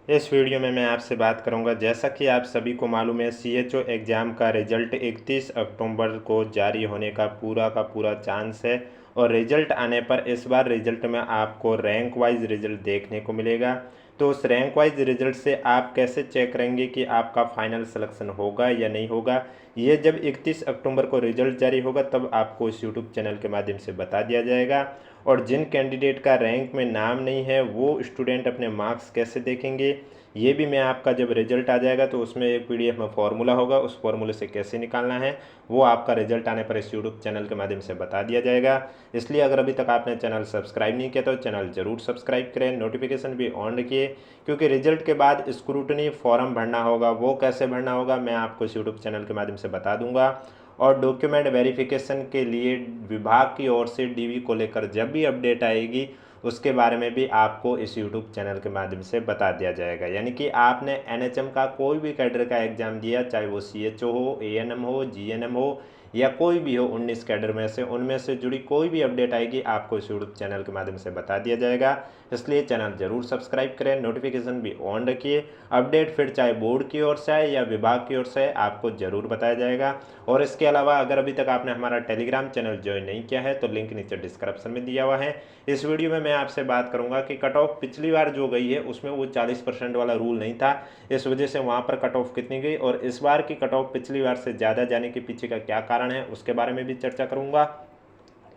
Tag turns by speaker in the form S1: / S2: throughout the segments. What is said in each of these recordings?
S1: इस वीडियो में मैं आपसे बात करूंगा, जैसा कि आप सभी को मालूम है सीएचओ एग्ज़ाम का रिज़ल्ट 31 अक्टूबर को जारी होने का पूरा चांस है। और रिज़ल्ट आने पर इस बार रिज़ल्ट में आपको रैंक वाइज रिज़ल्ट देखने को मिलेगा। तो उस रैंक वाइज रिज़ल्ट से आप कैसे चेक करेंगे कि आपका फाइनल सिलेक्शन होगा या नहीं होगा, ये जब 31 अक्टूबर को रिज़ल्ट जारी होगा तब आपको इस यूट्यूब चैनल के माध्यम से बता दिया जाएगा। और जिन कैंडिडेट का रैंक में नाम नहीं है वो स्टूडेंट अपने मार्क्स कैसे देखेंगे, ये भी मैं आपका जब रिज़ल्ट आ जाएगा तो उसमें एक पीडीएफ में फॉर्मूला होगा, उस फॉर्मूले से कैसे निकालना है वो आपका रिज़ल्ट आने पर इस यूट्यूब चैनल के माध्यम से बता दिया जाएगा। इसलिए अगर अभी तक आपने चैनल सब्सक्राइब नहीं किया तो चैनल ज़रूर सब्सक्राइब करें, नोटिफिकेशन भी ऑन रखिए, क्योंकि रिजल्ट के बाद स्क्रूटनी फॉर्म भरना होगा। वो कैसे भरना होगा मैं आपको इस यूट्यूब चैनल के माध्यम से बता दूंगा। और डॉक्यूमेंट वेरिफिकेशन के लिए विभाग की ओर से डीवी को लेकर जब भी अपडेट आएगी उसके बारे में भी आपको इस यूट्यूब चैनल के माध्यम से बता दिया जाएगा। यानी कि आपने एनएचएम का कोई भी कैडर का एग्ज़ाम दिया, चाहे वो सीएचओ हो, एएनएम हो, जीएनएम हो या कोई भी हो 19 कैडर में से, उनमें से जुड़ी कोई भी अपडेट आएगी आपको इस यूट्यूब चैनल के माध्यम से बता दिया जाएगा। इसलिए चैनल ज़रूर सब्सक्राइब करें, नोटिफिकेशन भी ऑन रखिए। अपडेट फिर चाहे बोर्ड की ओर से आए या विभाग की ओर से आए आपको ज़रूर बताया जाएगा। और इसके अलावा अगर अभी तक आपने हमारा टेलीग्राम चैनल ज्वाइन नहीं किया है तो लिंक नीचे डिस्क्रिप्शन में दिया हुआ है। इस वीडियो में मैं आपसे बात करूंगा कि कट ऑफ पिछली बार जो गई है उसमें वो 40% वाला रूल नहीं था, इस वजह से वहाँ पर कट ऑफ कितनी गई और इस बार की कट ऑफ पिछली बार से ज़्यादा जाने के पीछे का क्या कारण है उसके बारे में भी चर्चा करूँगा।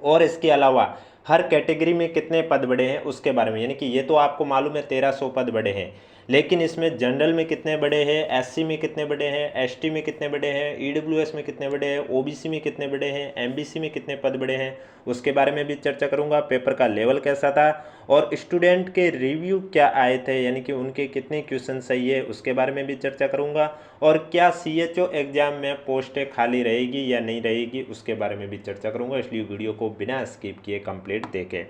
S1: और इसके अलावा हर कैटेगरी में कितने पद बढ़े हैं उसके बारे में, यानी कि ये तो आपको मालूम है 1300 पद बढ़े हैं, लेकिन इसमें जनरल में कितने बढ़े हैं, एससी में कितने बढ़े हैं, एसटी में कितने बढ़े हैं, ईडब्ल्यूएस में कितने बढ़े हैं, ओबीसी में कितने बढ़े हैं, एमबीसी में कितने पद बढ़े हैं उसके बारे में भी चर्चा करूंगा। पेपर का लेवल कैसा था और स्टूडेंट के रिव्यू क्या आए थे, यानी कि उनके कितने क्वेश्चन सही है उसके बारे में भी चर्चा करूंगा। और क्या सीएचओ एग्जाम में पोस्टें खाली रहेगी या नहीं रहेगी उसके बारे में भी चर्चा करूंगा, इसलिए वीडियो को बिना स्किप किए कंप्लीट देखें।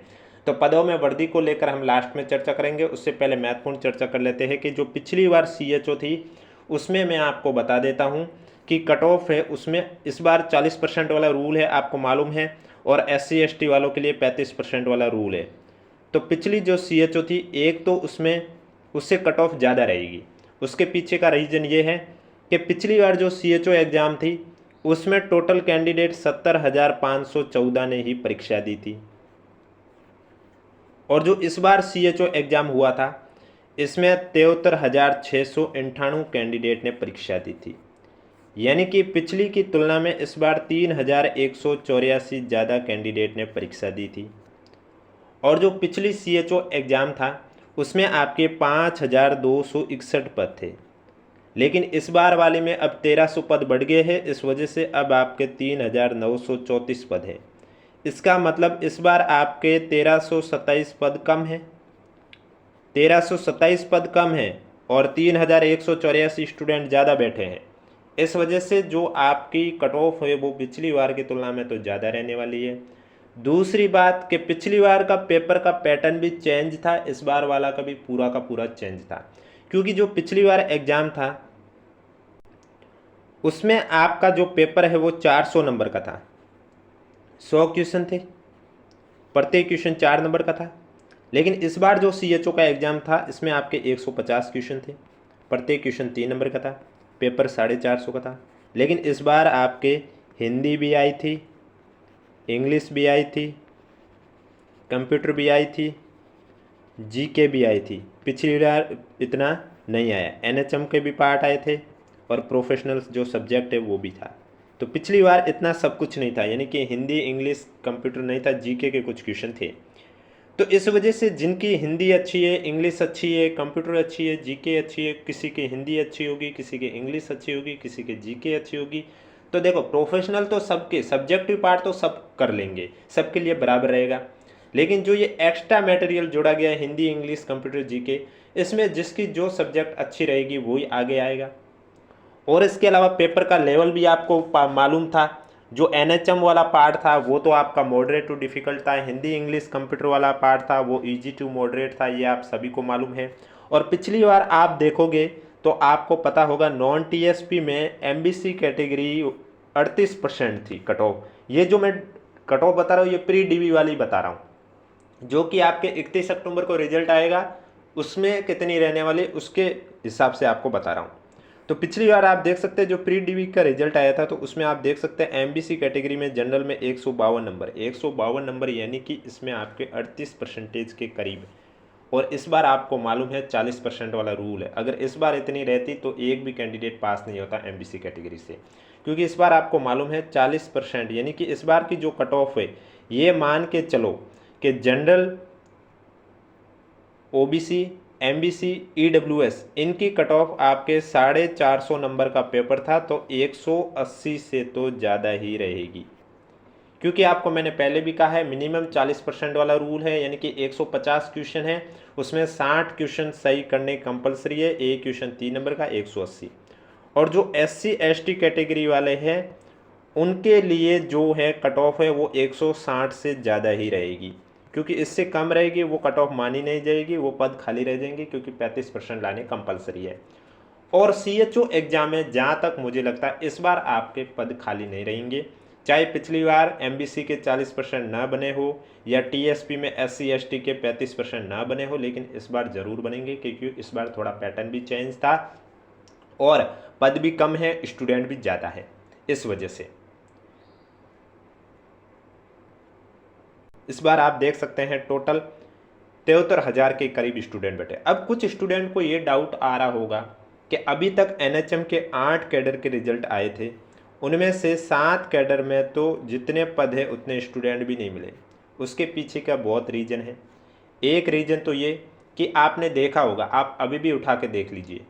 S1: तो पदों में वर्दी को लेकर हम लास्ट में चर्चा करेंगे, उससे पहले महत्वपूर्ण चर्चा कर लेते हैं कि जो पिछली बार सीएचओ थी उसमें मैं आपको बता देता हूं कि कट ऑफ है उसमें इस बार 40% वाला रूल है, आपको मालूम है, और एससी एसटी वालों के लिए 35% वाला रूल है। तो पिछली जो सीएचओ थी एक तो उसमें उससे कट ऑफ ज़्यादा रहेगी, उसके पीछे का रीज़न ये है कि पिछली बार जो सीएचओ एग्ज़ाम थी उसमें टोटल कैंडिडेट 70,514 ने ही परीक्षा दी थी, और जो इस बार सीएचओ एग्ज़ाम हुआ था इसमें 73,698 कैंडिडेट ने परीक्षा दी थी। यानी कि पिछली की तुलना में इस बार 3,184 ज़्यादा कैंडिडेट ने परीक्षा दी थी। और जो पिछली सीएचओ एग्ज़ाम था उसमें आपके 5,261 पद थे, लेकिन इस बार वाले में अब 1,300 पद बढ़ गए हैं, इस वजह से अब आपके 3,934 पद हैं। इसका मतलब इस बार आपके 1,327 पद कम हैं, 1,327 पद कम हैं और 3,184 स्टूडेंट ज़्यादा बैठे हैं। इस वजह से जो आपकी कट ऑफ है वो पिछली बार की तुलना में तो ज़्यादा रहने वाली है। दूसरी बात कि पिछली बार का पेपर का पैटर्न भी चेंज था, इस बार वाला का भी पूरा चेंज था, क्योंकि जो पिछली बार एग्ज़ाम था उसमें आपका जो पेपर है वो 400 नंबर का था, 100 क्वेश्चन थे, प्रत्येक क्वेश्चन 4 नंबर का था। लेकिन इस बार जो सीएचओ का एग्ज़ाम था इसमें आपके 150 क्वेश्चन थे, प्रत्येक क्वेश्चन 3 नंबर का था, पेपर 450 का था। लेकिन इस बार आपके हिंदी भी आई थी, इंग्लिश भी आई थी, कंप्यूटर भी आई थी, जीके भी आई थी। पिछली बार इतना नहीं आया, एनएचएम के भी पार्ट आए थे और प्रोफेशनल जो सब्जेक्ट है वो भी था। तो पिछली बार इतना सब कुछ नहीं था, यानी कि हिंदी इंग्लिश कंप्यूटर नहीं था, जीके के कुछ क्वेश्चन थे। तो इस वजह से जिनकी हिंदी अच्छी है, इंग्लिश अच्छी है, कंप्यूटर अच्छी है, जीके अच्छी है, किसी की हिंदी अच्छी होगी, किसी की इंग्लिश अच्छी होगी, किसी की जीके अच्छी होगी। तो देखो प्रोफेशनल तो सबके, सब्जेक्टिव पार्ट तो सब कर लेंगे, सबके लिए बराबर रहेगा। लेकिन जो ये एक्स्ट्रा मटेरियल जोड़ा गया है हिंदी इंग्लिश कंप्यूटर जीके, इसमें जिसकी जो सब्जेक्ट अच्छी रहेगी वही आगे आएगा। और इसके अलावा पेपर का लेवल भी आपको मालूम था, जो एनएचएम वाला पार्ट था वो तो आपका मॉडरेट टू डिफ़िकल्ट था, हिंदी इंग्लिश कंप्यूटर वाला पार्ट था वो इजी टू मॉडरेट था, ये आप सभी को मालूम है। और पिछली बार आप देखोगे तो आपको पता होगा नॉन टीएसपी में एमबीसी कैटेगरी 38% थी कट ऑफ। ये जो मैं कट ऑफ बता रहा हूँ ये प्री डीवी वाली बता रहा हूँ, जो कि आपके 31 अक्टूबर को रिजल्ट आएगा उसमें कितनी रहने वाली उसके हिसाब से आपको बता रहा हूँ। तो पिछली बार आप देख सकते हैं जो प्री डीवी का रिजल्ट आया था, तो उसमें आप देख सकते हैं एमबीसी कैटेगरी में जनरल में 152 नंबर यानी कि इसमें आपके 38% के करीब। और इस बार आपको मालूम है 40% वाला रूल है, अगर इस बार इतनी रहती तो एक भी कैंडिडेट पास नहीं होता एमबीसी कैटेगरी से, क्योंकि इस बार आपको मालूम है 40%, यानी कि इस बार की जो कट ऑफ है, ये मान के चलो कि जनरल, ओबीसी, एमबीसी, ईडब्ल्यूएस इनकी कट ऑफ आपके 450 नंबर का पेपर था, तो 180 से तो ज़्यादा ही रहेगी, क्योंकि आपको मैंने पहले भी कहा है मिनिमम 40% वाला रूल है, यानी कि 150 क्वेश्चन है, उसमें 60 क्वेश्चन सही करने कंपलसरी है, एक क्वेश्चन 3 नंबर का 180। और जो एससी एसटी कैटेगरी वाले हैं उनके लिए जो है कट ऑफ है वो 160 से ज़्यादा ही रहेगी, क्योंकि इससे कम रहेगी वो कट ऑफ मानी नहीं जाएगी, वो पद खाली रह जाएंगे, क्योंकि 35% लाने कंपलसरी है। और सीएचओ एग्जाम में जहाँ तक मुझे लगता है इस बार आपके पद खाली नहीं रहेंगे, चाहे पिछली बार एमबीसी के 40% ना बने हो या टीएसपी में एससी एसटी के 35% ना बने हो, लेकिन इस बार ज़रूर बनेंगे, क्योंकि इस बार थोड़ा पैटर्न भी चेंज था और पद भी कम है, स्टूडेंट भी ज़्यादा है, इस वजह से। इस बार आप देख सकते हैं टोटल 73,000 के करीब स्टूडेंट बैठे। अब कुछ स्टूडेंट को ये डाउट आ रहा होगा कि अभी तक एनएचएम के 8 कैडर के रिजल्ट आए थे, उनमें से 7 कैडर में तो जितने पद है उतने स्टूडेंट भी नहीं मिले। उसके पीछे का बहुत रीज़न है। एक रीज़न तो ये कि आपने देखा होगा, आप अभी भी उठा के देख लीजिए,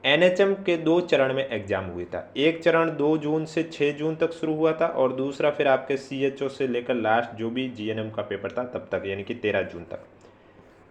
S1: एनएचएम के 2 चरण में एग्जाम हुए था। एक चरण 2 जून से 6 जून तक शुरू हुआ था और दूसरा फिर आपके सीएचओ से लेकर लास्ट जो भी जीएनएम का पेपर था तब तक, यानी कि 13 जून तक।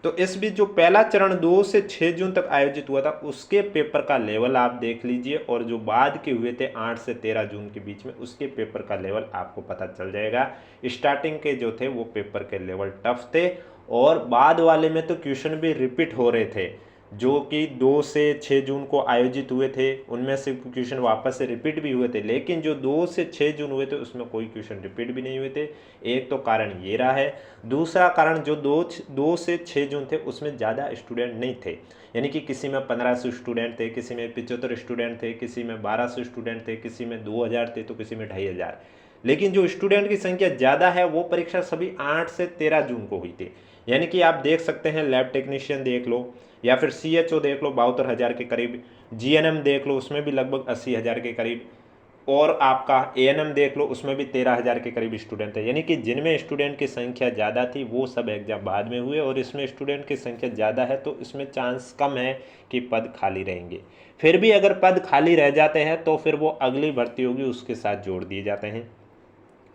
S1: तो इस बीच जो पहला चरण 2 से 6 जून तक आयोजित हुआ था उसके पेपर का लेवल आप देख लीजिए, और जो बाद के हुए थे 8 से 13 जून के बीच में उसके पेपर का लेवल आपको पता चल जाएगा। स्टार्टिंग के जो थे वो पेपर के लेवल टफ थे, और बाद वाले में तो क्वेश्चन भी रिपीट हो रहे थे। जो कि 2 से 6 जून को आयोजित हुए थे उनमें से क्वेश्चन वापस से रिपीट भी हुए थे, लेकिन जो 2 से 6 जून हुए थे उसमें कोई क्वेश्चन रिपीट भी नहीं हुए थे। एक तो कारण ये रहा है। दूसरा कारण जो 2 से 6 जून थे उसमें ज़्यादा स्टूडेंट नहीं थे, यानी कि किसी में 1500 स्टूडेंट थे, किसी में 75 स्टूडेंट थे, किसी में 1200 स्टूडेंट थे, किसी में 2000 थे, तो किसी में 2500। लेकिन जो स्टूडेंट की संख्या ज़्यादा है वो परीक्षा सभी 8 से 13 जून को हुई थी। यानी कि आप देख सकते हैं लैब टेक्नीशियन देख लो या फिर सीएचओ देख लो 72,000 के करीब, जीएनएम देख लो उसमें भी लगभग 80,000 के करीब, और आपका एएनएम देख लो उसमें भी 13,000 के करीब स्टूडेंट है। यानी कि जिनमें स्टूडेंट की संख्या ज़्यादा थी वो सब एग्जाम बाद में हुए, और इसमें स्टूडेंट की संख्या ज़्यादा है तो इसमें चांस कम है कि पद खाली रहेंगे। फिर भी अगर पद खाली रह जाते हैं तो फिर वो अगली भर्ती होगी उसके साथ जोड़ दिए जाते हैं।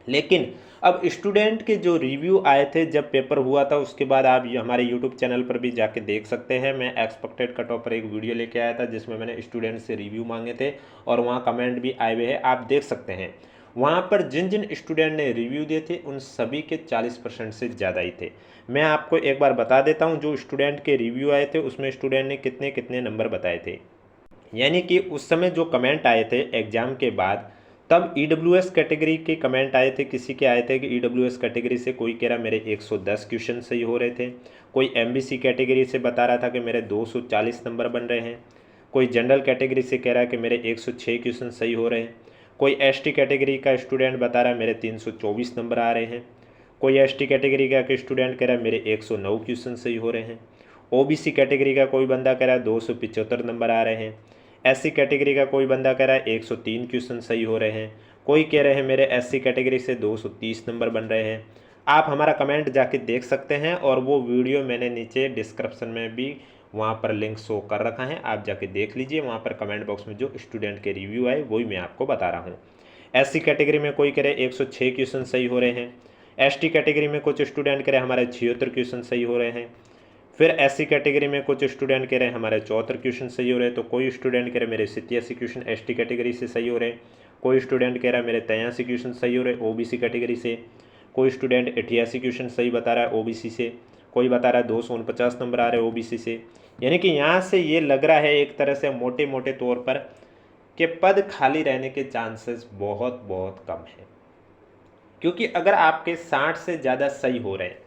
S1: लेकिन अब स्टूडेंट के जो रिव्यू आए थे जब पेपर हुआ था उसके बाद आप हमारे यूट्यूब चैनल पर भी जाके देख सकते हैं। मैं एक्सपेक्टेड कट ऑफ पर एक वीडियो लेके आया था जिसमें मैंने स्टूडेंट से रिव्यू मांगे थे और वहाँ कमेंट भी आए हुए हैं, आप देख सकते हैं। वहाँ पर जिन जिन स्टूडेंट ने रिव्यू दिए थे उन सभी के 40% से ज़्यादा ही थे। मैं आपको एक बार बता देता हूँ जो स्टूडेंट के रिव्यू आए थे उसमें स्टूडेंट ने कितने कितने नंबर बताए थे। यानी कि उस समय जो कमेंट आए थे एग्ज़ाम के बाद, तब ईडब्ल्यूएस कैटेगरी के कमेंट आए थे। किसी के आए थे कि ईडब्ल्यूएस कैटेगरी से कोई कह रहा मेरे 110 क्वेश्चन सही हो रहे थे, कोई एमबीसी कैटेगरी से बता रहा था कि मेरे 240 नंबर बन रहे हैं, कोई जनरल कैटेगरी से कह रहा है कि मेरे 106 क्वेश्चन सही हो रहे हैं, कोई एसटी कैटेगरी का स्टूडेंट बता रहा है मेरे 324 नंबर आ रहे हैं, कोई एसटी कैटेगरी का स्टूडेंट कह रहा है मेरे 109 क्वेश्चन सही हो रहे हैं, ओबीसी कैटेगरी का कोई बंदा कह रहा है 275 नंबर आ रहे हैं, एससी कैटेगरी का कोई बंदा कह रहा है 103 क्वेश्चन सही हो रहे हैं, कोई कह रहे हैं मेरे एससी कैटेगरी से 230 नंबर बन रहे हैं। आप हमारा कमेंट जाके देख सकते हैं और वो वीडियो मैंने नीचे डिस्क्रिप्शन में भी वहाँ पर लिंक शो कर रखा है, आप जाके देख लीजिए। वहाँ पर कमेंट बॉक्स में जो स्टूडेंट के रिव्यू आए वही मैं आपको बता रहा हूँ। एससी कैटेगरी में कोई कह रहे 106 क्वेश्चन सही हो रहे हैं, एसटी कैटेगरी में कुछ स्टूडेंट कह रहे हमारे 76 क्वेश्चन सही हो रहे हैं, फिर एससी कैटेगरी में कुछ स्टूडेंट कह रहे हैं हमारे 74 क्वेश्चन सही हो रहे हैं, तो कोई स्टूडेंट कह रहे मेरे 87 क्वेश्चन एसटी कैटेगरी से सही हो रहे हैं, कोई स्टूडेंट कह रहा है मेरे 83 क्वेश्चन सही हो रहे हैं ओबीसी कैटेगरी से, कोई स्टूडेंट 88 क्वेश्चन सही बता रहा है ओबीसी से, कोई बता रहा है 249 नंबर आ रहे हैं ओबीसी से। यानी कि यहाँ से ये लग रहा है एक तरह से मोटे मोटे तौर पर कि पद खाली रहने के चांसेस बहुत बहुत कम है, क्योंकि अगर आपके 60 से ज़्यादा सही हो रहे हैं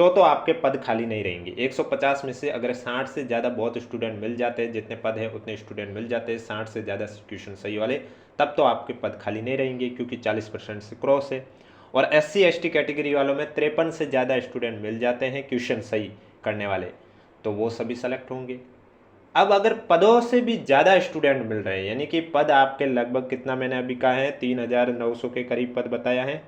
S1: तो आपके पद खाली नहीं रहेंगे। 150 में से अगर 60 से ज़्यादा बहुत स्टूडेंट मिल जाते हैं, जितने पद हैं उतने स्टूडेंट मिल जाते हैं, 60 से ज़्यादा क्वेश्चन सही वाले, तब तो आपके पद खाली नहीं रहेंगे, क्योंकि 40% से क्रॉस है। और SC ST कैटेगरी वालों में 53 से ज़्यादा स्टूडेंट मिल जाते हैं क्वेश्चन सही करने वाले, तो वो सभी सेलेक्ट होंगे। अब अगर पदों से भी ज़्यादा स्टूडेंट मिल रहे हैं, यानी कि पद आपके लगभग कितना मैंने अभी कहा है, 3900 के करीब पद बताया है,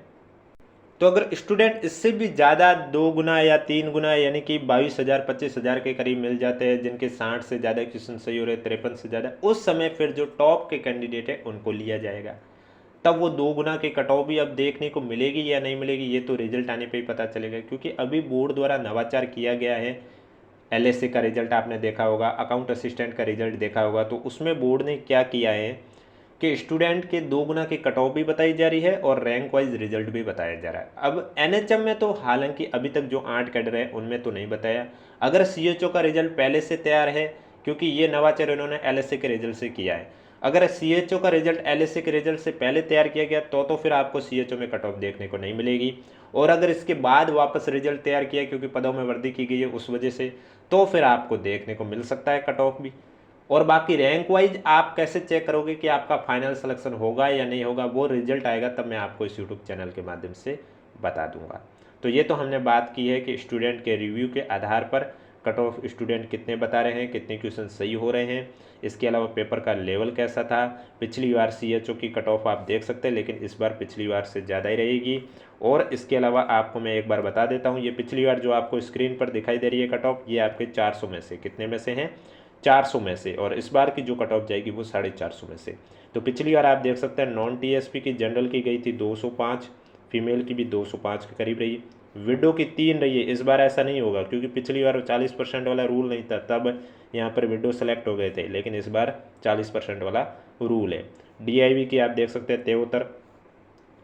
S1: तो अगर स्टूडेंट इससे भी ज़्यादा 2 गुना या 3 गुना यानी कि 22,000 25,000 के करीब मिल जाते हैं, जिनके 60 से ज़्यादा क्वेश्चन सही हो रहे, 53 से ज़्यादा, उस समय फिर जो टॉप के कैंडिडेट है उनको लिया जाएगा। तब वो 2 गुना के कट ऑफ भी अब देखने को मिलेगी या नहीं मिलेगी, ये तो रिजल्ट आने पे ही पता चलेगा, क्योंकि अभी बोर्ड द्वारा नवाचार किया गया है। LSA का रिजल्ट आपने देखा होगा, अकाउंट असिस्टेंट का रिजल्ट देखा होगा, तो उसमें बोर्ड ने क्या किया है कि स्टूडेंट के 2 गुना की कट ऑफ भी बताई जा रही है और रैंक वाइज रिजल्ट भी बताया जा रहा है। अब NHM में तो हालांकि अभी तक जो 8 कैडर है उनमें तो नहीं बताया। अगर CHO का रिजल्ट पहले से तैयार है, क्योंकि ये नवाचार इन्होंने LSA के रिजल्ट से किया है, अगर CHO का रिजल्ट LSA के रिजल्ट से पहले तैयार किया गया तो फिर आपको CHO में कट ऑफ देखने को नहीं मिलेगी। और अगर इसके बाद वापस रिजल्ट तैयार किया, क्योंकि पदों में वृद्धि की गई है उस वजह से, तो फिर आपको देखने को मिल सकता है कट ऑफ भी। और बाकी रैंक वाइज आप कैसे चेक करोगे कि आपका फाइनल सिलेक्शन होगा या नहीं होगा, वो रिजल्ट आएगा तब मैं आपको इस यूट्यूब चैनल के माध्यम से बता दूंगा। तो ये तो हमने बात की है कि स्टूडेंट के रिव्यू के आधार पर कट ऑफ स्टूडेंट कितने बता रहे हैं, कितने क्वेश्चन सही हो रहे हैं। इसके अलावा पेपर का लेवल कैसा था, पिछली बार CHO की कट ऑफ आप देख सकते हैं, लेकिन इस बार पिछली बार से ज़्यादा ही रहेगी। और इसके अलावा आपको मैं एक बार बता देता हूँ, ये पिछली बार जो आपको स्क्रीन पर दिखाई दे रही है कट ऑफ, ये आपके 400 में से कितने में से हैं, 400 में से, और इस बार की जो कट ऑफ जाएगी वो 450 में से। तो पिछली बार आप देख सकते हैं नॉन TSP की जनरल की गई थी 205, फीमेल की भी 205 के करीब रही, विडो की 3 रही है। इस बार ऐसा नहीं होगा, क्योंकि पिछली बार 40% वाला रूल नहीं था, तब यहाँ पर विडो सेलेक्ट हो गए थे, लेकिन इस बार 40% वाला रूल है। DIV की आप देख सकते हैं 73,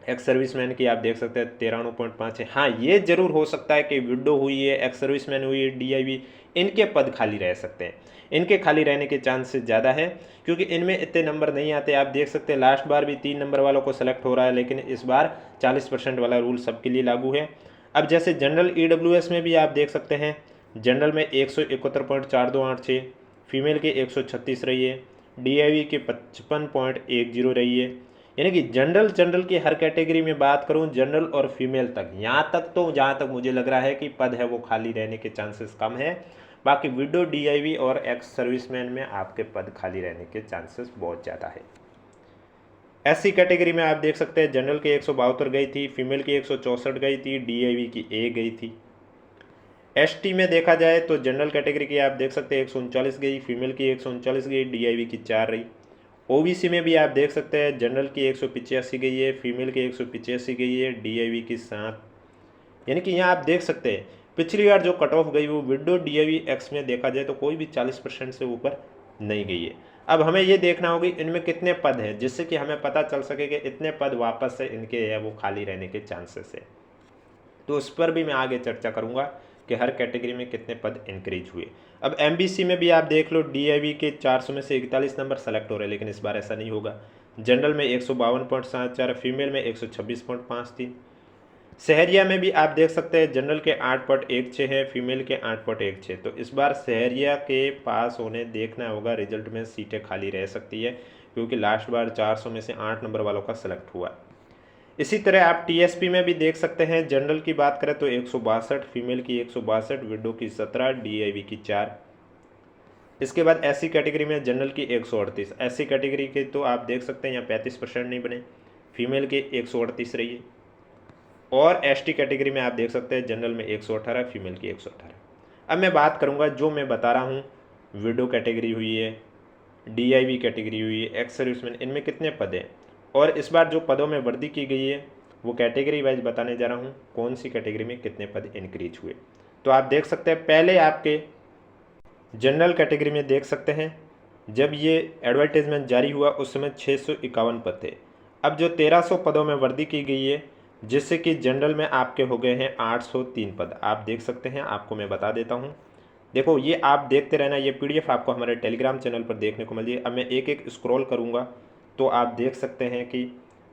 S1: एक्स सर्विसमैन की आप देख सकते हैं 93.5 है। हाँ, ये जरूर हो सकता है कि विडो हुई है, एक्स सर्विसमैन हुई है, DIV, इनके पद खाली रह सकते हैं, इनके खाली रहने के चांसेस ज़्यादा है, क्योंकि इनमें इतने नंबर नहीं आते। आप देख सकते हैं लास्ट बार भी 3 नंबर वालों को सेलेक्ट हो रहा है, लेकिन इस बार 40% वाला रूल सबके लिए लागू है। अब जैसे जनरल EWS में भी आप देख सकते हैं, जनरल में 171.4286, फीमेल के 136 रही है, DIV के 55.10 रही है। यानी कि जनरल की हर कैटेगरी में बात करूं, जनरल और फीमेल तक, यहाँ तक तो जहाँ तक मुझे लग रहा है कि पद है वो खाली रहने के चांसेस कम है। बाकी विडो, DIV और एक्स सर्विसमैन में आपके पद खाली रहने के चांसेस बहुत ज़्यादा है। SC कैटेगरी में आप देख सकते हैं जनरल की 172 गई थी, फीमेल की 164 गई थी, DIV की 1 गई थी। ST में देखा जाए तो जनरल कैटेगरी की आप देख सकते हैं 139 गई, फीमेल की 139 गई, DIV की 4 रही। OBC में भी आप देख सकते हैं जनरल की 185 गई है, फीमेल की 185 गई है, DIV की 7। यानी कि यहाँ आप देख सकते हैं पिछली बार जो कट ऑफ गई वो विडो, DIV, एक्स में देखा जाए तो कोई भी 40% से ऊपर नहीं गई है। अब हमें ये देखना होगी इनमें कितने पद हैं, जिससे कि हमें पता चल सके कि इतने पद वापस से इनके है वो खाली रहने के चांसेस है। तो उस पर भी मैं आगे चर्चा करूँगा कि हर कैटेगरी में कितने पद इंक्रीज हुए। अब MBC में भी आप देख लो, DIV के 400 में से 41 नंबर सेलेक्ट हो रहे हैं, लेकिन इस बार ऐसा नहीं होगा। जनरल में 152.74, फीमेल में 126.53। शहरिया में भी आप देख सकते हैं जनरल के 8.16 है, फीमेल के 8.16। तो इस बार शहरिया के पास होने देखना होगा, रिजल्ट में सीटें खाली रह सकती है, क्योंकि लास्ट बार 400 में से 8 नंबर वालों का सेलेक्ट हुआ। इसी तरह आप TSP में भी देख सकते हैं, जनरल की बात करें तो 162, फीमेल की 162, विडो की 17, DIV की 4। इसके बाद SC कैटेगरी में जनरल की 138, SC कैटेगरी के तो आप देख सकते हैं यहाँ 35% नहीं बने, फीमेल की 138 रही है। और ST कैटेगरी में आप देख सकते हैं जनरल में 118, फीमेल की 118। अब मैं बात करूँगा जो मैं बता रहा हूँ, विडो कैटेगरी हुई है, DIV कैटेगरी हुई है, एक्स सर्विसमैन, इनमें कितने पद हैं, और इस बार जो पदों में वृद्धि की गई है वो कैटेगरी वाइज बताने जा रहा हूँ, कौन सी कैटेगरी में कितने पद इंक्रीज हुए। तो आप देख सकते हैं पहले आपके जनरल कैटेगरी में देख सकते हैं, जब ये एडवर्टाइजमेंट जारी हुआ उस समय 651 पद थे। अब जो 1300 पदों में वृद्धि की गई है, जिससे कि जनरल में आपके हो गए हैं 803 पद। आप देख सकते हैं, आपको मैं बता देता हूँ, देखो ये आप देखते रहना, ये PDF आपको हमारे टेलीग्राम चैनल पर देखने को मिली है। अब मैं एक एक स्क्रॉल करूँगा तो आप देख सकते हैं कि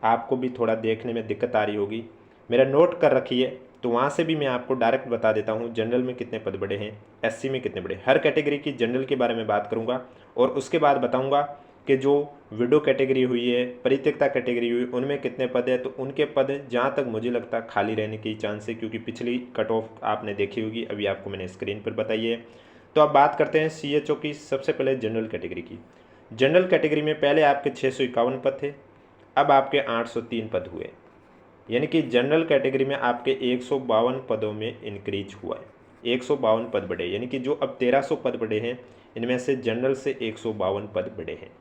S1: आपको भी थोड़ा देखने में दिक्कत आ रही होगी। मेरा नोट कर रखिए, तो वहाँ से भी मैं आपको डायरेक्ट बता देता हूँ जनरल में कितने पद बढ़े हैं, एससी में कितने बढ़े। हर कैटेगरी की जनरल के बारे में बात करूँगा और उसके बाद बताऊँगा कि जो विडो कैटेगरी हुई है, परित्यक्ता कैटेगरी हुई, उनमें कितने पद है। तो उनके पद जहाँ तक मुझे लगता है खाली रहने की चांस है, क्योंकि पिछली कट ऑफ आपने देखी होगी, अभी आपको मैंने स्क्रीन पर बताई है। तो अब बात करते हैं सीएचओ की। सबसे पहले जनरल कैटेगरी की। जनरल कैटेगरी में पहले आपके 651 पद थे, अब आपके 803 पद हुए, यानी कि जनरल कैटेगरी में आपके 152 पदों में इंक्रीज हुआ है। 152 पद बढ़े, यानी कि जो अब 1300 पद बढ़े हैं, इनमें से जनरल से 152 पद बढ़े हैं।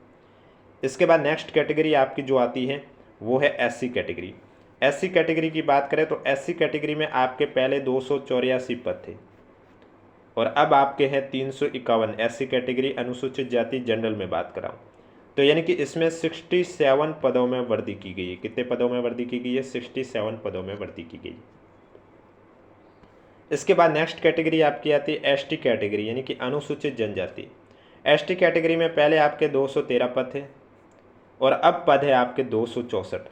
S1: इसके बाद नेक्स्ट कैटेगरी आपकी जो आती है वो है एससी कैटेगरी। एससी कैटेगरी की बात करें तो एससी कैटेगरी में आपके पहले 284 पद थे और अब आपके हैं 351। एससी कैटेगरी अनुसूचित जाति जनरल में बात कर रहा हूँ। तो यानी कि इसमें 67 पदों में वृद्धि की गई है। कितने पदों में वृद्धि की गई है? 67 पदों में वृद्धि की गई। इसके बाद नेक्स्ट कैटेगरी आपकी आती है एसटी कैटेगरी, यानी कि अनुसूचित जनजाति। एसटी कैटेगरी में पहले आपके 213 पद थे और अब पद है आपके 264,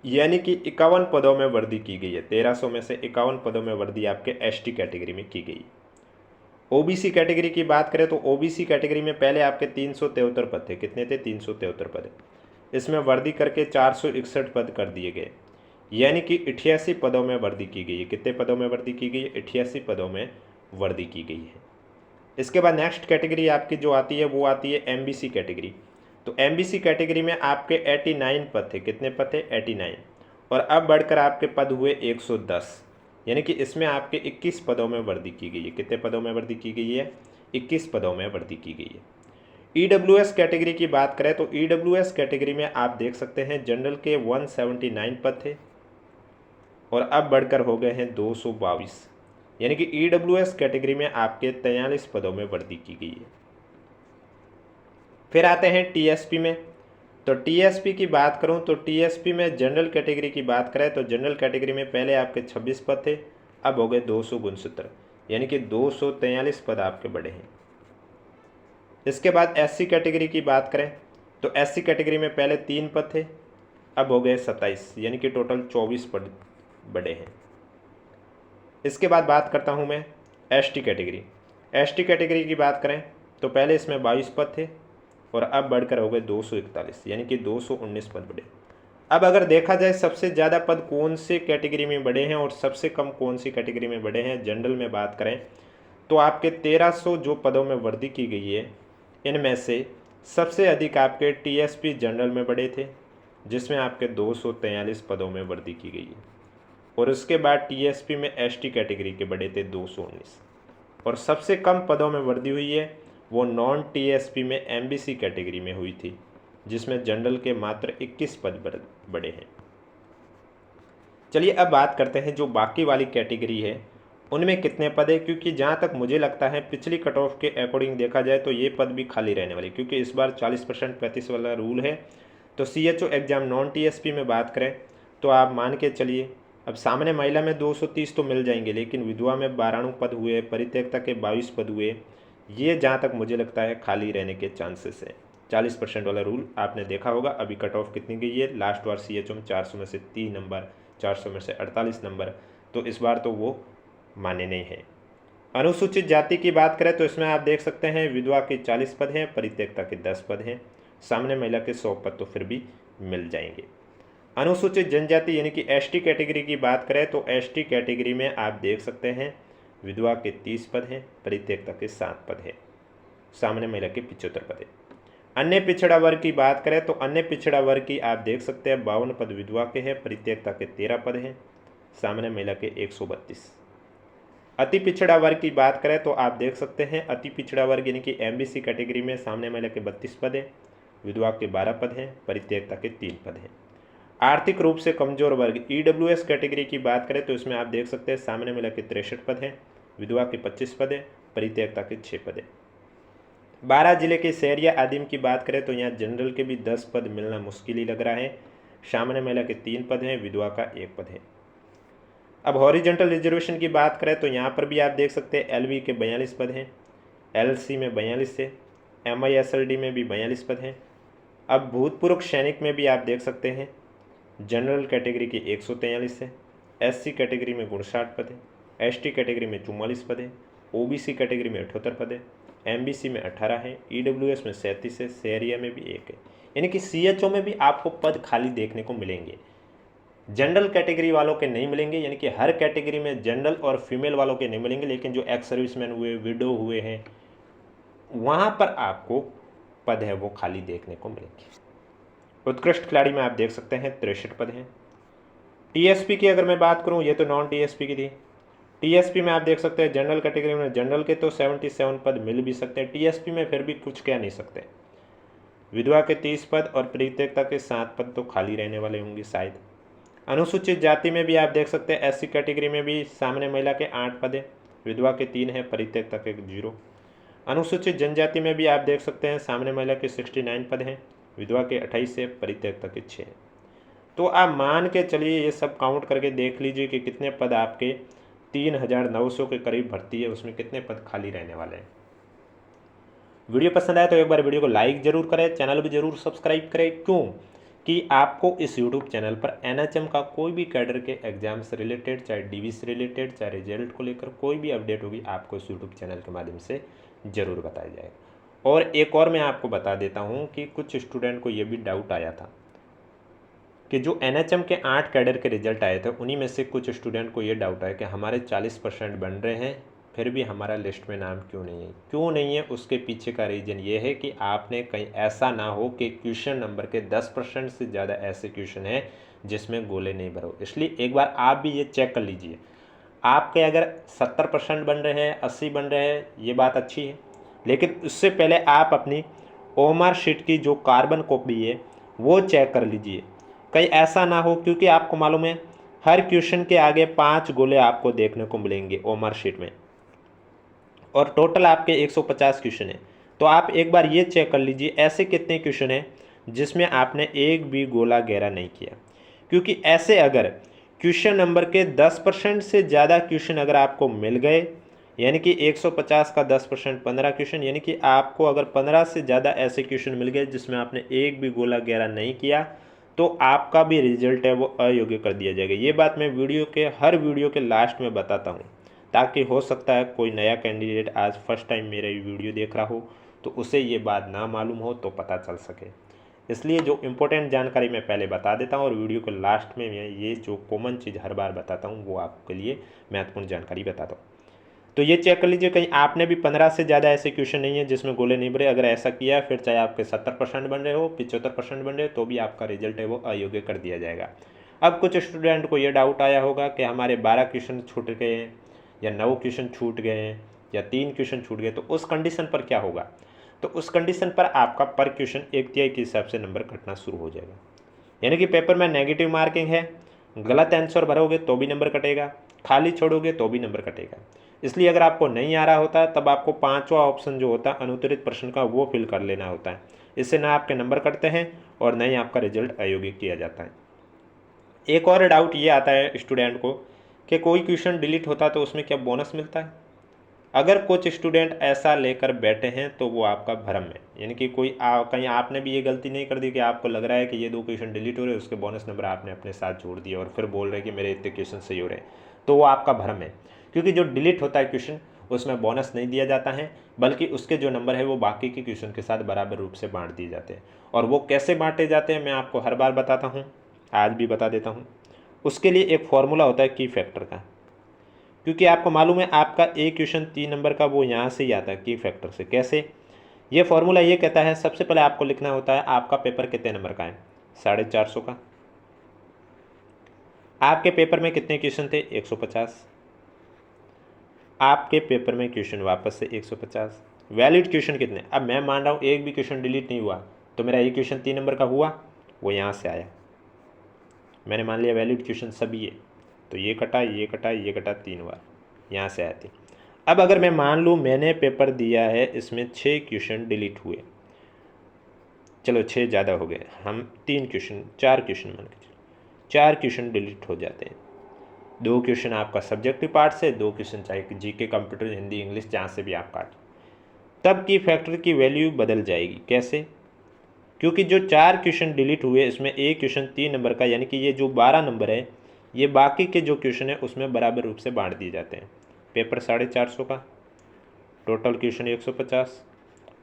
S1: यानी कि 51 पदों में वृद्धि की गई है। 1300 में से 51 पदों में वृद्धि आपके एसटी कैटेगरी में की गई। ओबीसी कैटेगरी की बात करें तो ओबीसी कैटेगरी में पहले आपके 373 पद थे। कितने थे? 373 पद। इसमें वृद्धि करके 461 पद कर दिए गए, यानी कि 88 पदों में वृद्धि की गई है। कितने पदों में वृद्धि की गई है? 88 पदों में वृद्धि की गई है। इसके बाद नेक्स्ट कैटेगरी आपकी जो आती है वो आती है एमबीसी कैटेगरी। तो एमबीसी कैटेगरी में आपके 89 पद थे। कितने पद थे? 89, और अब बढ़कर आपके पद हुए 110, यानी कि इसमें आपके 21 पदों में वृद्धि की गई है। कितने पदों में वृद्धि की गई है? 21 पदों में वृद्धि की गई है। ईडब्ल्यूएस कैटेगरी की बात करें तो ईडब्ल्यूएस कैटेगरी में आप देख सकते हैं जनरल के 179 पद थे और अब बढ़कर हो गए हैं 222, यानी कि ईडब्ल्यूएस कैटेगरी में आपके 43 पदों में वृद्धि की गई है। फिर आते हैं टीएसपी में। तो टीएसपी की बात करूं तो टीएसपी में जनरल कैटेगरी की बात करें तो जनरल कैटेगरी में पहले आपके 26 पद थे, अब हो गए 269, यानी कि 243 पद आपके बढ़े हैं। इसके बाद एससी कैटेगरी की बात करें तो एससी कैटेगरी में पहले 3 पद थे, अब हो गए 27, यानी कि टोटल 24 पद बढ़े हैं। इसके बाद बात करता हूं मैं एसटी कैटेगरी। एसटी कैटेगरी की बात करें तो पहले इसमें 22 पद थे और अब बढ़कर हो गए 241, यानी कि 219 पद बढ़े। अब अगर देखा जाए सबसे ज़्यादा पद कौन से कैटेगरी में बढ़े हैं और सबसे कम कौन सी कैटेगरी में बढ़े हैं, जनरल में बात करें तो आपके 1300 जो पदों में वृद्धि की गई है, इनमें से सबसे अधिक आपके टीएसपी जनरल में बढ़े थे, जिसमें आपके 243 पदों में वृद्धि की गई है, और उसके बाद टीएसपी में एसटी कैटेगरी के बढ़े थे 219, और सबसे कम पदों में वृद्धि हुई है वो नॉन टीएसपी में एमबीसी कैटेगरी में हुई थी, जिसमें जनरल के मात्र 21 पद बढ़े हैं। चलिए अब बात करते हैं जो बाकी वाली कैटेगरी है उनमें कितने पद है, क्योंकि जहाँ तक मुझे लगता है पिछली कट ऑफ के अकॉर्डिंग देखा जाए तो ये पद भी खाली रहने वाले, क्योंकि इस बार 40% 35 वाला रूल है। तो सीएचओ एग्जाम नॉन टीएसपी में बात करें तो आप मान के चलिए अब सामान्य महिला में 230 तो मिल जाएंगे, लेकिन विधवा में 92 पद हुए, परित्यक्ता के 22 पद हुए, ये जहाँ तक मुझे लगता है खाली रहने के चांसेस हैं। 40% वाला रूल आपने देखा होगा। अभी कट ऑफ कितनी गई है लास्ट बार सीएचओ में? 400 में से 3 नंबर, 400 में से 48 नंबर, तो इस बार तो वो मान्य नहीं है। अनुसूचित जाति की बात करें तो इसमें आप देख सकते हैं विधवा के 40 पद हैं, परित्यक्ता के 10 पद हैं, सामान्य महिला के 100 पद तो फिर भी मिल जाएंगे। अनुसूचित जनजाति यानी कि एसटी कैटेगरी की बात करें तो एसटी कैटेगरी में आप देख सकते हैं विधवा के 30 पद हैं, परित्यक्ता के 7 पद हैं, सामान्य महिला के 75 पद हैं। अन्य पिछड़ा वर्ग की बात करें तो अन्य पिछड़ा वर्ग की आप देख सकते हैं 52 पद विधवा के हैं, परित्यक्ता के 13 पद हैं, सामान्य महिला के 132। अति पिछड़ा वर्ग की बात करें तो आप देख सकते हैं अति पिछड़ा वर्ग यानी कि एमबीसी कैटेगरी में सामान्य महिला के 32 पद हैं, विधवा के 12 पद हैं, परित्यक्ता के 3 पद हैं। आर्थिक रूप से कमजोर वर्ग ईडब्ल्यूएस कैटेगरी की बात करें तो इसमें आप देख सकते हैं सामान्य महिला के 63 पद हैं, विधवा के 25 पद हैं, परित्यक्ता के 6 पद हैं। 12 जिले के शहरिया आदिम की बात करें तो यहाँ जनरल के भी 10 पद मिलना मुश्किल ही लग रहा है, सामान्य महिला के 3 पद हैं, विधवा का 1 पद है। अब हॉरिजेंटल रिजर्वेशन की बात करें तो यहाँ पर भी आप देख सकते हैं एलवी के 42 पद हैं, एलसी में 42 है, एमआईएसएलडी में भी 42 पद हैं। अब भूतपूर्व सैनिक में भी आप देख सकते हैं जनरल कैटेगरी की 143 है, SC कैटेगरी में 59 पद है, ST कैटेगरी में 44 पद है, OBC कैटेगरी में 78 पद है, MBC में 18 है, EWS में 37 है, शहरिया में भी 1 है। यानी कि CHO में भी आपको पद खाली देखने को मिलेंगे। जनरल कैटेगरी वालों के नहीं मिलेंगे, यानी कि हर कैटेगरी में जनरल और फीमेल वालों के नहीं मिलेंगे, लेकिन जो एक्स सर्विसमैन हुए, विडो हुए हैं, वहाँ पर आपको पद है वो खाली देखने को मिलेंगे। उत्कृष्ट खिलाड़ी में आप देख सकते हैं 63 पद हैं। TSP की अगर मैं बात करूँ, ये तो नॉन TSP की थी। TSP में आप देख सकते हैं जनरल कैटेगरी में जनरल के तो 77 पद मिल भी सकते हैं, TSP में फिर भी कुछ कह नहीं सकते। विधवा के 30 पद और परित्यक्ता के 7 पद तो खाली रहने वाले होंगे शायद। अनुसूचित जाति में भी आप देख सकते हैं SC कैटेगरी में भी सामान्य महिला के 8 पद है, विधवा के 3 है, परित्यक्ता के 0। अनुसूचित जनजाति में भी आप देख सकते हैं सामान्य महिला के 69 पद हैं, विधवा के 28 है, परित्यक्ता के 6 हैं। तो आप मान के चलिए, ये सब काउंट करके देख लीजिए कि कितने पद आपके 3900 के करीब भर्ती है, उसमें कितने पद खाली रहने वाले हैं। वीडियो पसंद आए तो एक बार वीडियो को लाइक जरूर करें, चैनल भी जरूर सब्सक्राइब करें। क्यों कि आपको इस यूट्यूब चैनल पर NHM का कोई भी कैडर के एग्जाम से रिलेटेड, चाहे DV से रिलेटेड, चाहे रिजल्ट को लेकर कोई भी अपडेट होगी, आपको इस यूट्यूब चैनल के माध्यम से ज़रूर बताया जाएगा। और एक और मैं आपको बता देता हूँ कि कुछ स्टूडेंट को ये भी डाउट आया था कि जो NHM के 8 कैडर के रिजल्ट आए थे, उन्हीं में से कुछ स्टूडेंट को ये डाउट आया कि हमारे 40% बन रहे हैं, फिर भी हमारा लिस्ट में नाम क्यों नहीं है। उसके पीछे का रीज़न ये है कि आपने कहीं ऐसा ना हो कि क्वेश्चन नंबर के 10% से ज़्यादा ऐसे क्वेश्चन हैं जिसमें गोले नहीं भरो। इसलिए एक बार आप भी ये चेक कर लीजिए। आपके अगर 70% बन रहे हैं, 80 बन रहे हैं, ये बात अच्छी है, लेकिन उससे पहले आप अपनी OMR शीट की जो कार्बन कॉपी है वो चेक कर लीजिए, कहीं ऐसा ना हो, क्योंकि आपको मालूम है हर क्वेश्चन के आगे 5 गोले आपको देखने को मिलेंगे OMR शीट में, और टोटल आपके 150 क्वेश्चन हैं। तो आप एक बार ये चेक कर लीजिए ऐसे कितने क्वेश्चन हैं जिसमें आपने एक भी गोला गहरा नहीं किया। क्योंकि ऐसे अगर क्वेश्चन नंबर के 10% से ज़्यादा क्वेश्चन अगर आपको मिल गए, यानी कि 150 का 10% 15 क्वेश्चन, यानी कि आपको अगर 15 से ज़्यादा ऐसे क्वेश्चन मिल गए जिसमें आपने एक भी गोला गहरा नहीं किया, तो आपका भी रिजल्ट है वो अयोग्य कर दिया जाएगा। ये बात मैं हर वीडियो के लास्ट में बताता हूँ, ताकि हो सकता है कोई नया कैंडिडेट आज फर्स्ट टाइम मेरा ये वीडियो देख रहा हो तो उसे ये बात ना मालूम हो तो पता चल सके। इसलिए जो इम्पोर्टेंट जानकारी मैं पहले बता देता हूँ और वीडियो के लास्ट में मैं ये जो कॉमन चीज़ हर बार बताता हूँ वो आपके लिए महत्वपूर्ण जानकारी बताता हूँ। तो ये चेक कर लीजिए कहीं आपने भी 15 से ज़्यादा ऐसे क्वेश्चन नहीं है जिसमें गोले नहीं भरे। अगर ऐसा किया फिर चाहे आपके 70% बन रहे हो, 75% बन रहे हो, तो भी आपका रिजल्ट है वो अयोग्य कर दिया जाएगा। अब कुछ स्टूडेंट को ये डाउट आया होगा कि हमारे 12 क्वेश्चन छूट गए हैं या 9 क्वेश्चन छूट गए हैं या 3 क्वेश्चन छूट गए, तो उस कंडीशन पर क्या होगा। तो उस कंडीशन पर आपका पर क्वेश्चन 1/3 के हिसाब से नंबर कटना शुरू हो जाएगा। यानी कि पेपर में नेगेटिव मार्किंग है, गलत आंसर भरोगे तो भी नंबर कटेगा, खाली छोड़ोगे तो भी नंबर कटेगा। इसलिए अगर आपको नहीं आ रहा होता है तब आपको 5वां ऑप्शन जो होता है अनुत्तरित प्रश्न का वो फिल कर लेना होता है। इससे ना आपके नंबर कटते हैं और ना ही आपका रिजल्ट अयोग्य किया जाता है। एक और डाउट ये आता है स्टूडेंट को कि कोई क्वेश्चन डिलीट होता तो उसमें क्या बोनस मिलता है। अगर कुछ स्टूडेंट ऐसा लेकर बैठे हैं तो वो आपका भ्रम है, यानी कि कहीं आपने भी ये गलती नहीं कर दी कि आपको लग रहा है कि ये 2 क्वेश्चन डिलीट हो रहे हैं, उसके बोनस नंबर आपने अपने साथ जोड़ दिए और फिर बोल रहे हैं कि मेरे इतने क्वेश्चन सही हो रहे हैं, तो वो आपका भ्रम है। क्योंकि जो डिलीट होता है क्वेश्चन उसमें बोनस नहीं दिया जाता है, बल्कि उसके जो नंबर है वो बाकी के क्वेश्चन के साथ बराबर रूप से बांट दिए जाते हैं। और वो कैसे बांटे जाते हैं मैं आपको हर बार बताता हूँ, आज भी बता देता हूँ। उसके लिए एक फॉर्मूला होता है की फैक्टर का, क्योंकि आपको मालूम है आपका एक क्वेश्चन 3 नंबर का वो यहाँ से ही आता है की फैक्टर से। कैसे, ये फॉर्मूला ये कहता है सबसे पहले आपको लिखना होता है आपका पेपर कितने नंबर का है, 450 का। आपके पेपर में कितने क्वेश्चन थे, 150। आपके पेपर में क्वेश्चन वापस से 150। वैलिड क्वेश्चन कितने, अब मैं मान रहा हूँ एक भी क्वेश्चन डिलीट नहीं हुआ, तो मेरा एक क्वेश्चन 3 नंबर का हुआ, वो यहाँ से आया। मैंने मान लिया वैलिड क्वेश्चन सभी है, तो ये कटा, ये कटा, ये कटा, 3 बार यहाँ से आए थे। अब अगर मैं मान लूँ मैंने पेपर दिया है, इसमें 6 क्वेश्चन डिलीट हुए, चलो 6 ज़्यादा हो गए, हम 4 क्वेश्चन मान के चलो 4 क्वेश्चन डिलीट हो जाते हैं। 2 क्वेश्चन आपका सब्जेक्टिव पार्ट से, 2 क्वेश्चन चाहे जीके, कंप्यूटर, हिंदी, इंग्लिश, जहाँ से भी आप काट, तब की फैक्टर की वैल्यू बदल जाएगी। कैसे, क्योंकि जो 4 क्वेश्चन डिलीट हुए इसमें एक क्वेश्चन 3 नंबर का, यानी कि ये जो 12 नंबर है ये बाकी के जो क्वेश्चन है उसमें बराबर रूप से बांट दिए जाते हैं। पेपर 450 का, टोटल क्वेश्चन 150,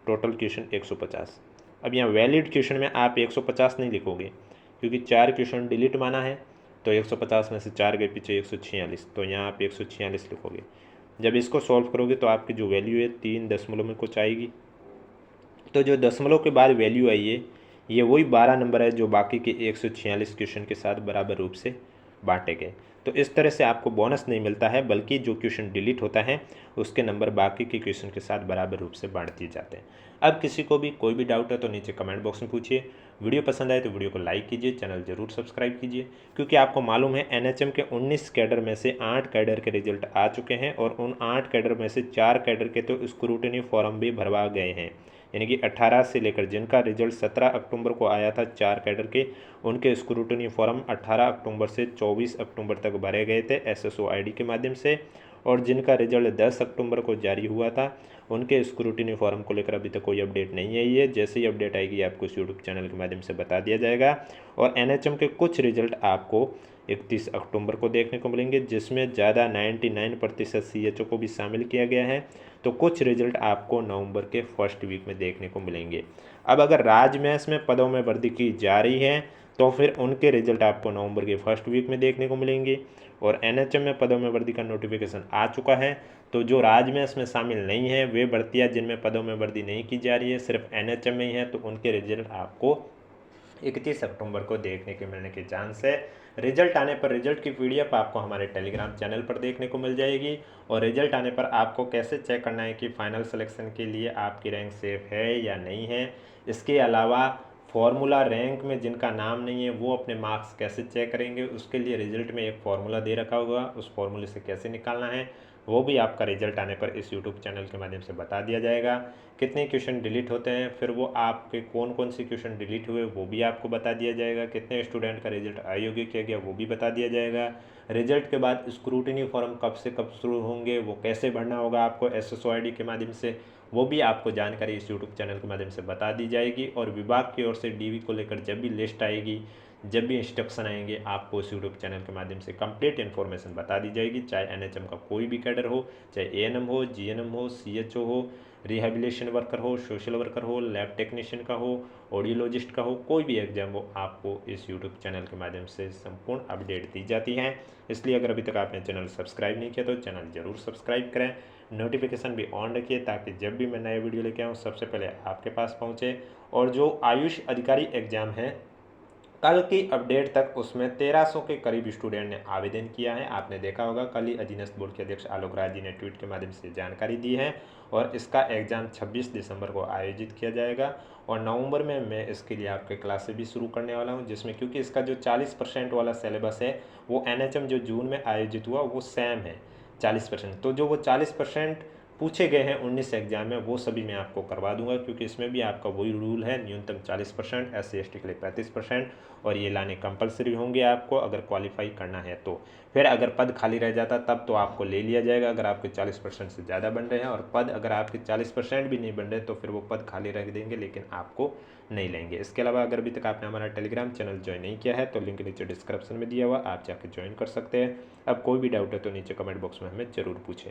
S1: टोटल क्वेश्चन 150। अब यहाँ वैलिड क्वेश्चन में आप 150 नहीं लिखोगे क्योंकि 4 क्वेश्चन डिलीट माना है, तो 150 में से 4 गए पीछे 146, तो यहाँ आप 146 लिखोगे। जब इसको सॉल्व करोगे तो आपकी जो वैल्यू है 3 दशमलव में कुछ आएगी। तो जो दशमलव के बाद वैल्यू आई है ये वही 12 नंबर है जो बाकी के 146 क्वेश्चन के साथ बराबर रूप से बांटे गए। तो इस तरह से आपको बोनस नहीं मिलता है, बल्कि जो क्वेश्चन डिलीट होता है उसके नंबर बाकी के क्वेश्चन के साथ बराबर रूप से बांट दिए जाते हैं। अब किसी को भी कोई भी डाउट है तो नीचे कमेंट बॉक्स में पूछिए। वीडियो पसंद आए तो वीडियो को लाइक कीजिए, चैनल जरूर सब्सक्राइब कीजिए, क्योंकि आपको मालूम है एनएचएम के 19 कैडर में से 8 कैडर के रिजल्ट आ चुके हैं और उन 8 कैडर में से 4 कैडर के तो स्क्रूटनी फॉर्म भी भरवा गए हैं। यानी कि 18 से लेकर जिनका रिजल्ट 17 अक्टूबर को आया था 4 कैडर के, उनके स्क्रूटनी फॉर्म 18 अक्टूबर से 24 अक्टूबर तक भरे गए थे एसएसओ आईडी के माध्यम से, और जिनका रिजल्ट 10 अक्टूबर को जारी हुआ था उनके स्क्रूटनी फॉर्म को लेकर अभी तक कोई अपडेट नहीं आई है। जैसे ही अपडेट आएगी आपको इस यूट्यूब चैनल के माध्यम से बता दिया जाएगा। और एनएचएम के कुछ रिजल्ट आपको 31 अक्टूबर को देखने को मिलेंगे, जिसमें ज़्यादा 99% सीएचओ को भी शामिल किया गया है। तो कुछ रिजल्ट आपको नवंबर के फर्स्ट वीक में देखने को मिलेंगे। अब अगर राजमहस में पदों में वृद्धि की जा रही है तो फिर उनके रिजल्ट आपको नवंबर के फर्स्ट वीक में देखने को मिलेंगे। और एनएचएम में पदों में वृद्धि का नोटिफिकेशन आ चुका है, तो जो राजमहस में शामिल नहीं है वे भर्तियाँ जिनमें पदों में वृद्धि नहीं की जा रही है, सिर्फ एनएचएम में ही है, तो उनके रिजल्ट आपको 31 अक्टूबर को देखने के मिलने के चांस है। रिजल्ट आने पर रिजल्ट की पीडीएफ आपको हमारे टेलीग्राम चैनल पर देखने को मिल जाएगी। और रिजल्ट आने पर आपको कैसे चेक करना है कि फाइनल सिलेक्शन के लिए आपकी रैंक सेफ है या नहीं है। इसके अलावा फॉर्मूला रैंक में जिनका नाम नहीं है वो अपने मार्क्स कैसे चेक करेंगे, उसके लिए रिजल्ट में एक फार्मूला दे रखा होगा, उस फार्मूले से कैसे निकालना है वो भी आपका रिजल्ट आने पर इस यूट्यूब चैनल के माध्यम से बता दिया जाएगा। कितने क्वेश्चन डिलीट होते हैं, फिर वो आपके कौन कौन से क्वेश्चन डिलीट हुए वो भी आपको बता दिया जाएगा। कितने स्टूडेंट का रिजल्ट अयोग्य किया गया वो भी बता दिया जाएगा। रिजल्ट के बाद स्क्रूटनी फॉर्म कब से कब शुरू होंगे, वो कैसे भरना होगा आपको एसएसओ आईडी के माध्यम से, वो भी आपको जानकारी इस यूट्यूब चैनल के माध्यम से बता दी जाएगी। और विभाग की ओर से डीवी को लेकर जब भी लिस्ट आएगी, जब भी इंस्ट्रक्शन आएंगे, आपको इस यूट्यूब चैनल के माध्यम से कंप्लीट इन्फॉर्मेशन बता दी जाएगी। चाहे एनएचएम का कोई भी कैडर हो, चाहे एएनएम हो, जीएनएम हो, सीएचओ हो, रिहेबिलिटेशन वर्कर हो, सोशल वर्कर हो, लैब टेक्नीशियन का हो, ऑडियोलॉजिस्ट का हो, कोई भी एग्जाम हो, आपको इस यूट्यूब चैनल के माध्यम से संपूर्ण अपडेट दी जाती है। इसलिए अगर अभी तक आपने चैनल सब्सक्राइब नहीं किया तो चैनल जरूर सब्सक्राइब करें, नोटिफिकेशन भी ऑन रखिए ताकि जब भी मैं नए वीडियो लेके आऊँ सबसे पहले आपके पास पहुँचे। और जो आयुष अधिकारी एग्ज़ाम है कल की अपडेट तक उसमें 1300 के करीब स्टूडेंट ने आवेदन किया है। आपने देखा होगा कल ही अधीनस्थ बोर्ड के अध्यक्ष आलोक राय जी ने ट्वीट के माध्यम से जानकारी दी है। और इसका एग्ज़ाम 26 दिसंबर को आयोजित किया जाएगा। और नवंबर में मैं इसके लिए आपके क्लासेस भी शुरू करने वाला हूं, जिसमें क्योंकि इसका जो 40% वाला सिलेबस है वो एनएचएम जो जून में आयोजित हुआ वो सेम है 40%। तो जो वो 40% पूछे गए हैं 19 एग्जाम में वो सभी मैं आपको करवा दूंगा, क्योंकि इसमें भी आपका वही रूल है, न्यूनतम 40%, SC/ST के लिए 35%, और ये लाने कंपलसरी होंगे आपको अगर क्वालिफाई करना है तो। फिर अगर पद खाली रह जाता तब तो आपको ले लिया जाएगा अगर आपके 40% से ज़्यादा बन रहे हैं, और पद अगर आपके 40% भी नहीं बन रहे तो फिर वो पद खाली रख देंगे लेकिन आपको नहीं लेंगे। इसके अलावा अगर अभी तक आपने हमारा टेलीग्राम चैनल ज्वाइन नहीं किया है तो लिंक नीचे डिस्क्रिप्शन में दिया हुआ, आप जाकर ज्वाइन कर सकते हैं। अब कोई भी डाउट है तो नीचे कमेंट बॉक्स में हमें ज़रूर पूछें।